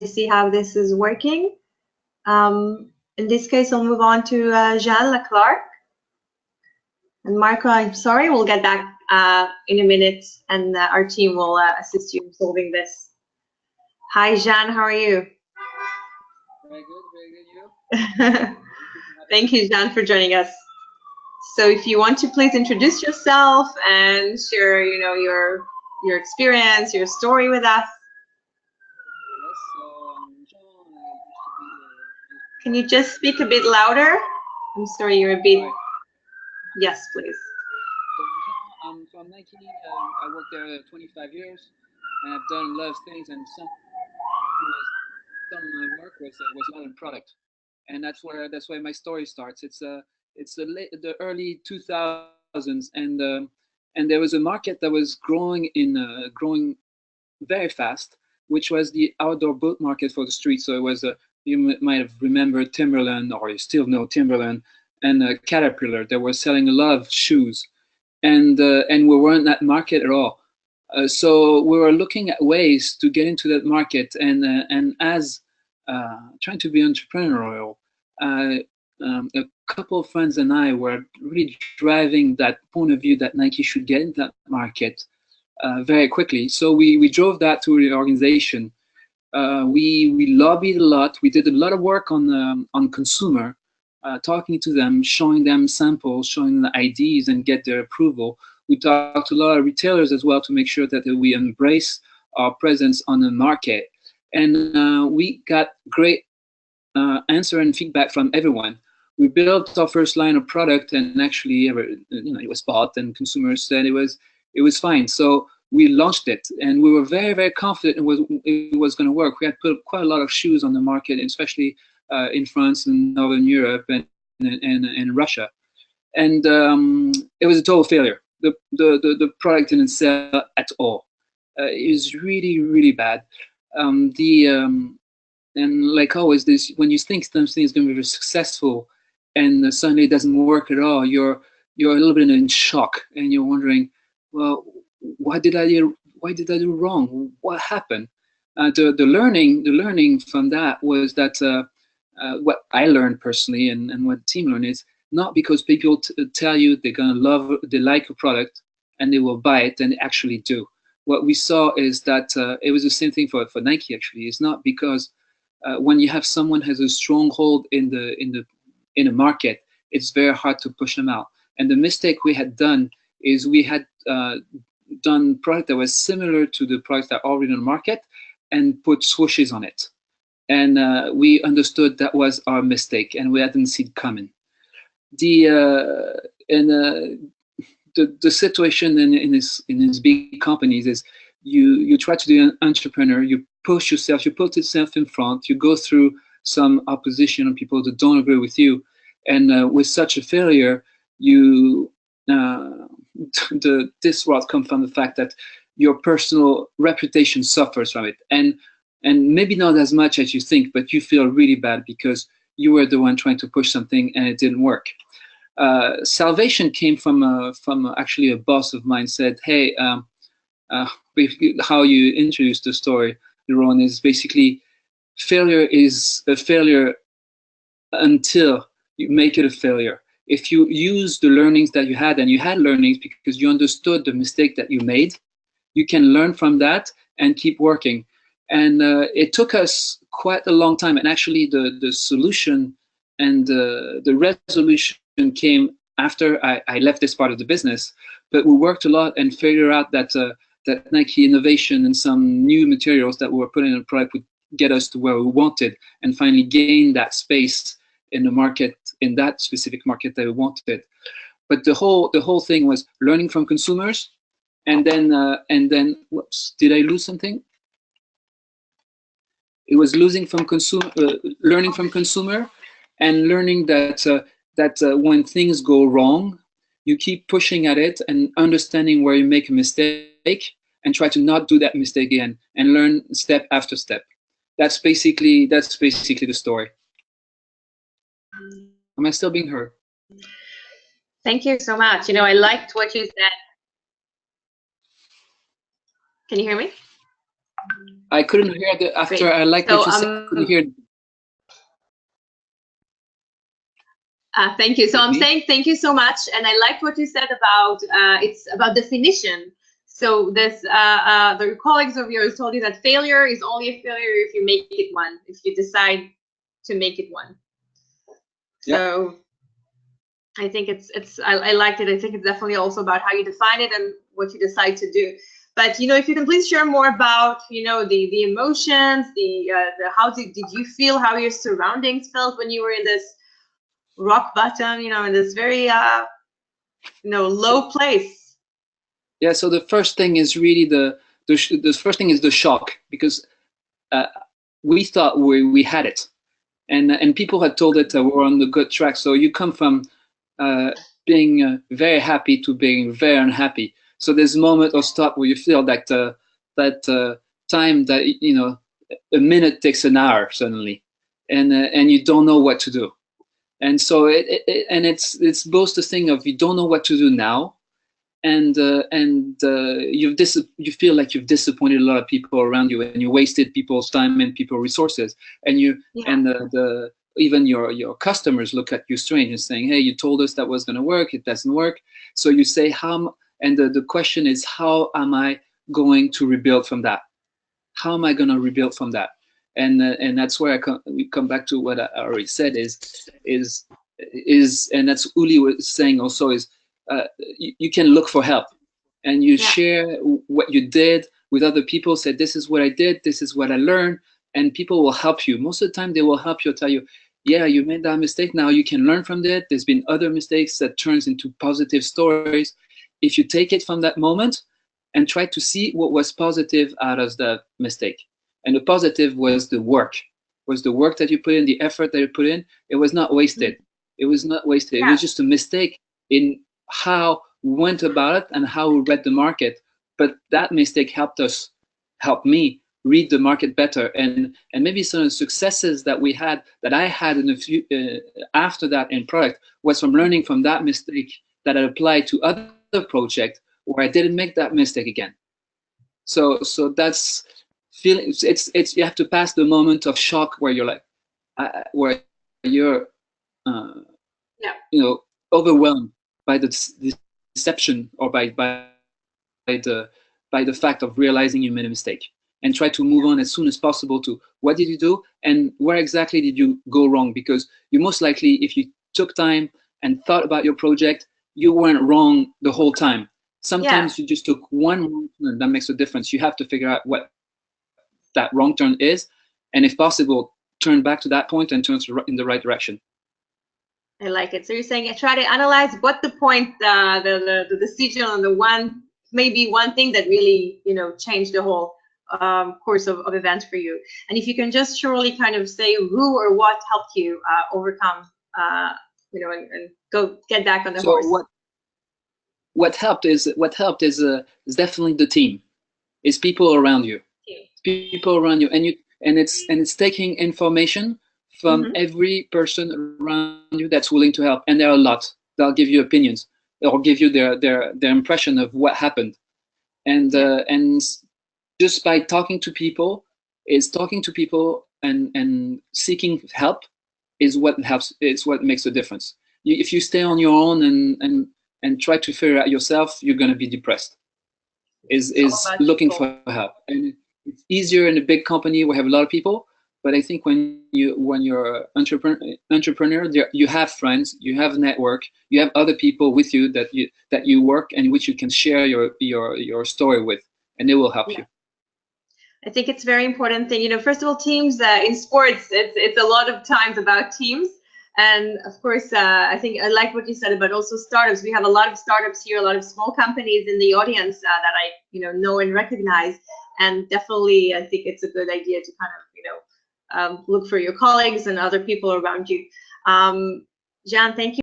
see how this is working. In this case, I'll move on to Jean Leclercq. And Marco, I'm sorry, we'll get back in a minute, and our team will assist you in solving this. Hi, Jean, how are you? Very good, you? Thank you, Jean, for joining us. So if you want to please introduce yourself and share, your experience, your story with us. Yes, so Jean used to be Can you just speak a bit louder? I'm sorry, you're a bit... Yes, please. So Jean, I'm from Nike. I worked there 25 years, and I've done a lot of things, and some of my work was a lot in product, and that's where my story starts. It's the early 2000s, and there was a market that was growing very fast, which was the outdoor boot market for the street. So it was you might have remembered Timberland, or you still know Timberland, and Caterpillar. They were selling a lot of shoes, and we weren't in that market at all. So we were looking at ways to get into that market, and as trying to be entrepreneurial, a couple of friends and I were really driving that point of view that Nike should get into that market very quickly. So we drove that to the organization. We lobbied a lot. We did a lot of work on consumer, talking to them, showing them samples, showing them the IDs, and get their approval. We talked to a lot of retailers as well to make sure that we embrace our presence on the market. And we got great answer and feedback from everyone. We built our first line of product, and actually, it was bought, and consumers said it was fine. So we launched it, and we were very, very confident it was going to work. We had put quite a lot of shoes on the market, especially in France and Northern Europe and Russia, and it was a total failure. The product didn't sell at all. It was really, really bad. And like always, when you think something is going to be successful, and suddenly it doesn't work at all, you're a little bit in shock, and you're wondering, well, what did I do wrong? What happened? The learning from that was that what I learned personally, and what the team learned, is not because people tell you they like a product and they will buy it, and they actually do. What we saw is that it was the same thing for Nike. Actually, it's not because when you have someone has a stronghold in a market, it's very hard to push them out. And the mistake we had done is we had done product that was similar to the products that are already on the market and put swooshes on it. And we understood that was our mistake, and we hadn't seen it coming. The situation in these big companies is you try to be an entrepreneur, you push yourself, you put yourself in front, you go through some opposition and people that don't agree with you, and with such a failure, this world comes from the fact that your personal reputation suffers from it, and maybe not as much as you think, but you feel really bad because you were the one trying to push something and it didn't work. Salvation came from actually a boss of mine said, hey, how you introduced the story, Ron, is basically failure is a failure until you make it a failure. If you use the learnings that you had, and you had learnings because you understood the mistake that you made, you can learn from that and keep working. And it took us quite a long time. And actually the solution and the resolution came after I left this part of the business. But we worked a lot and figured out that Nike innovation and some new materials that we were putting in the product would get us to where we wanted, and finally gain that space in the market, in that specific market that we wanted. But the whole thing was learning from consumers, and then whoops, did I lose something? It was learning from consumer, and learning that when things go wrong, you keep pushing at it and understanding where you make a mistake and try to not do that mistake again, and learn step after step. That's basically the story. Am I still being heard? Thank you so much. I liked what you said. Can you hear me? I couldn't hear after. Great. I like So, what you said. I couldn't hear. Thank you. So I'm saying thank you so much, and I liked what you said about it's about definition. So this the colleagues of yours told you that failure is only a failure if you make it one, if you decide to make it one. So I think I liked it. I think it's definitely also about how you define it and what you decide to do. But if you can please share more about the emotions, the how did you feel, how your surroundings felt when you were in this rock bottom, in this very low place. Yeah. So the first thing is really the first thing is the shock, because we thought we had it, and people had told it we're on the good track. So you come from being very happy to being very unhappy. So there's a moment of stop where you feel that time that a minute takes an hour suddenly, and you don't know what to do. And so it's both the thing of you don't know what to do now, and you feel like you've disappointed a lot of people around you, and you wasted people's time and people resources, and even your customers look at you strange and saying, hey, you told us that was going to work, it doesn't work. So you say, and the question is, how am I going to rebuild from that? How am I going to rebuild from that? And that's where we come back to what I already said is and that's Uli was saying also, is you can look for help, and you share what you did with other people. Say, this is what I did, this is what I learned, and people will help you. Most of the time they will help you, tell you, yeah, you made that mistake, now you can learn from that. There's been other mistakes that turns into positive stories. If you take it from that moment and try to see what was positive out of the mistake. And the positive was the work that you put in, the effort that you put in. It was not wasted. It was not wasted. It was just a mistake in how we went about it and how we read the market. But that mistake helped me read the market better. And maybe some of the successes that I had in a few after that in product was from learning from that mistake that I applied to other projects where I didn't make that mistake again. So that's feeling. It's you have to pass the moment of shock where you're like, where you're overwhelmed by the deception, or by the fact of realizing you made a mistake, and try to move on as soon as possible to what did you do and where exactly did you go wrong. Because you most likely, if you took time and thought about your project, you weren't wrong the whole time. Sometimes you just took one wrong turn that makes a difference. You have to figure out what that wrong turn is, and if possible, turn back to that point and turn in the right direction. I like it. So you're saying try to analyze what the point, the decision on maybe one thing that really changed the whole course of events for you. And if you can just surely kind of say who or what helped you overcome, and go get back on the horse. What helped is definitely the team. It's people around you. People around you, and it's taking information from every person around you that's willing to help. And there are a lot. They'll give you opinions. They'll give you their impression of what happened. And just by talking to people and seeking help is what helps. It's what makes a difference. If you stay on your own and try to figure out yourself, you're going to be depressed. Is looking for help. And it's easier in a big company where you have a lot of people. But I think when you're entrepreneur, you have friends, you have a network, you have other people with you that you work and which you can share your story with, and they will help you. I think it's a very important thing. First of all, teams in sports, it's a lot of times about teams. And of course, I think I like what you said about also startups. We have a lot of startups here, a lot of small companies in the audience that I know and recognize. And definitely, I think it's a good idea to kind of look for your colleagues and other people around you. Jean, thank you.